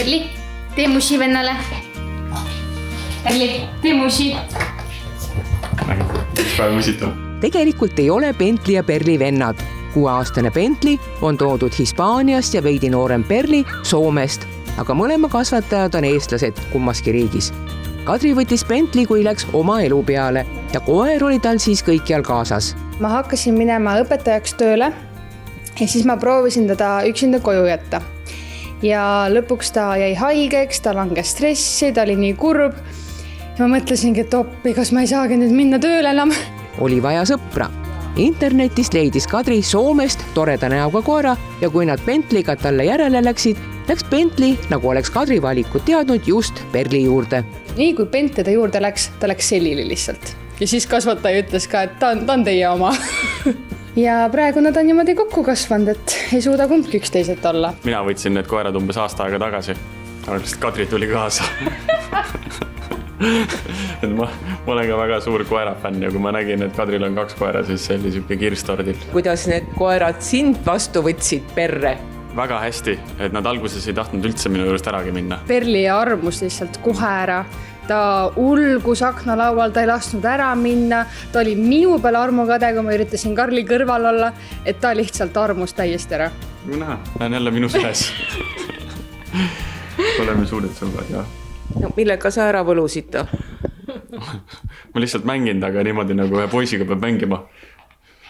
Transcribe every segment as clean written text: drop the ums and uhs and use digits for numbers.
Perli, tee musi vennale. Perli, tee musi. Päeva musitab. Tegelikult ei ole Bentley ja Perli vennad. 6-aastane Bentley on toodud Hispaaniast ja veidi noorem Perli Soomest, aga mõlema kasvatajad on eestlased kummaski riigis. Kadri võttis Bentley, kui läks oma elu peale ja koer oli tal siis kõikjal kaasas. Ma hakkasin minema õpetajaks tööle ja siis ma proovisin teda üksinda koju jätta. Ja lõpuks ta jäi haigeks, ta langes stressi, ta oli nii kurb. Ja ma mõtlesingi, et oppi, kas ma ei saagi nüüd minna tööle enam. Oli vaja sõpra. Internetist leidis Kadri Soomest toreda näoga koera ja kui nad Bentleyga talle järele läksid, läks Bentley, nagu oleks Kadri valikut teadnud, just Perli juurde. Nii kui Bentley ta juurde läks, ta läks sellile lihtsalt. Ja siis kasvataja ütles ka, et ta on teie oma. Ja praegu nad on niimoodi kokku kasvanud, et ei suuda kumbki üksteiselt olla. Mina võtsin need koerad umbes aasta aega tagasi. Aga lihtsalt Kadri tuli kaasa. Et ma olen ka väga suur koerafänn ja kui ma nägin, et Kadril on 2 koera, siis see oli siuke kirstordil. Kuidas need koerad sind vastu võtsid perre? Väga hästi, et nad alguses ei tahtnud üldse minu juurest äragi minna. Perli armus lihtsalt kohe ära. Ta ulgus aknalaual, ta ei lasknud ära minna. Ta oli minu peal armukade, kui ma üritasin Karli kõrval olla, et ta lihtsalt armus täiesti ära. Näha, lähen jälle minu süles. Oleme suured sõbrad, jah. No, millega sa ära võlusid ta? Ma lihtsalt mängin taga niimoodi, nagu ühe poisiga peab mängima.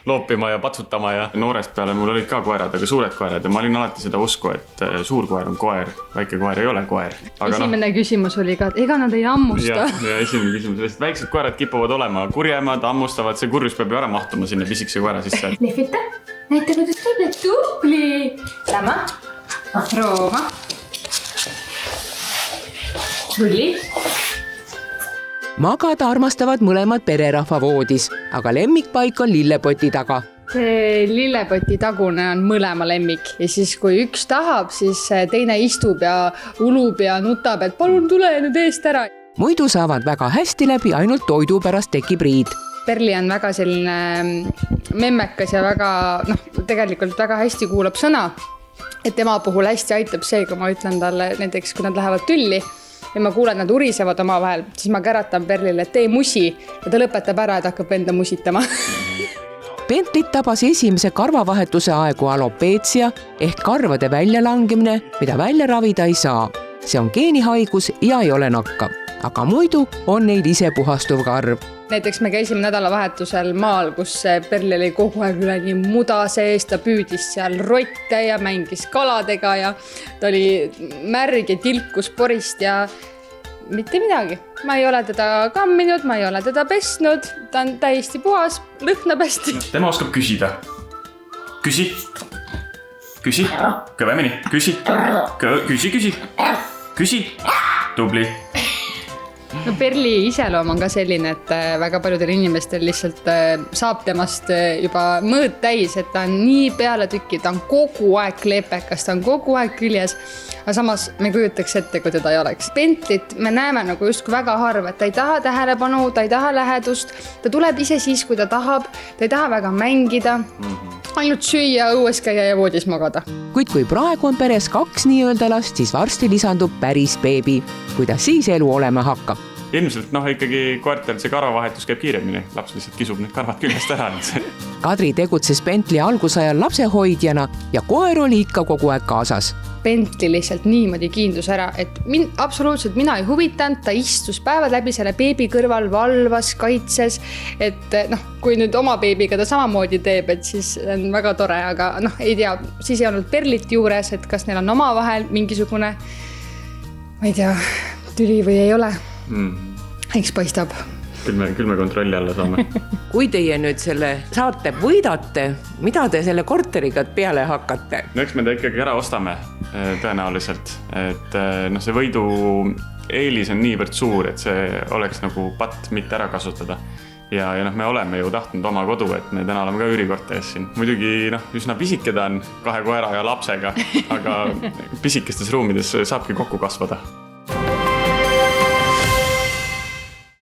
Loopima ja patsutama ja noorest peale mul olid ka koerad, aga suured koerad ja ma olin alati seda usku, et suur koer on koer, väike koer ei ole koer. Aga esimene küsimus oli ka, et ega nad ei ammusta. Ja esimene küsimus oli, et väiksed koerad kipuvad olema kurjemad, ammustavad, see kurjus peab ju ära mahtuma sinna pisikese koera sisse. Lehvita, näita kuidas teile tupli. Sama, Rooma. Rulli. Magada armastavad mõlemad pererahva voodis, aga lemmikpaik on lillepoti taga. See lillepoti tagune on mõlema lemmik ja siis kui üks tahab, siis teine istub ja ulub ja nutab, et palun tule nüüd eest ära. Muidu saavad väga hästi läbi, ainult toidu pärast tekib riid. Perli on väga selline memmekas ja tegelikult väga hästi kuulab sõna, et tema puhul hästi aitab see, kui ma ütlen talle näiteks, kui nad lähevad tülli ja ma kuulen, nad urisevad oma vahel, siis ma käratan Perlile, et tee musi ja ta lõpetab ära, et hakkab enda musitama. Bentleyt tabas esimese karvavahetuse aegu alopeetsia ehk karvade väljalangemine, mida välja ravida ei saa. See on geenihaigus ja ei ole nakkav, aga muidu on neid ise puhastuv karv. Näiteks me käisime nädalavahetusel maal, kus Perli oli kogu aeg üle nii muda sees, ta püüdis seal rotte ja mängis kaladega ja ta oli märg ja tilkus porist ja mitte midagi. Ma ei ole teda kamminud, ma ei ole teda pesnud, ta on täiesti puhas, lõhnab hästi. Tema oskab küsida. Küsi. Küsi. Kõvemini. Küsi. Küsi. Küsi. Tubli. No Perli iseloom on ka selline, et väga paljudel inimestel lihtsalt saab temast juba mõõd täis, et ta on nii peale tükki, ta on kogu aeg kleepekas, ta on kogu aeg küljes, aga samas me kujutaks ette, kui teda ei oleks. Bentleyt me näeme nagu justkui väga harva, et ta ei taha tähelepanu, ta ei taha lähedust, ta tuleb ise siis, kui ta tahab, ta ei taha väga mängida, ainult süüa, õues käia ja voodis magada. Kuid kui praegu on peres 2 nii-öelda last, siis varsti lisandub päris beebi. Kuidas siis elu olema hakkab? Ilmselt ikkagi koertel see karvavahetus käib kiiremini. Laps lihtsalt kisub need karvad küljest ära. Kadri tegutses Bentley algusajal lapsehoidjana ja koer oli ikka kogu aeg kaasas. Bentley lihtsalt niimoodi kiindus ära, et absoluutselt mina ei huvitanud, ta istus päevad läbi selle beebi kõrval, valvas, kaitses, et kui nüüd oma beebiga ta samamoodi teeb, et siis on väga tore, aga ei tea, siis ei olnud Perlit juures, et kas neil on oma vahel mingisugune, ma ei tea, tüli või ei ole. Eks paistab. Küll me kontrolli alla saame. Kui teie nüüd selle saate võidate, mida te selle korteriga peale hakkate? No eks me ta ikkagi ära ostame tõenäoliselt. Et see võidu eelis on niivõrd suur, et see oleks nagu patt mitte ära kasutada. Ja me oleme ju tahtnud oma kodu, et me täna oleme ka üürikorteris siin. Muidugi üsna pisike ta on 2 koera ja lapsega, aga pisikestes ruumides saabki kokku kasvada.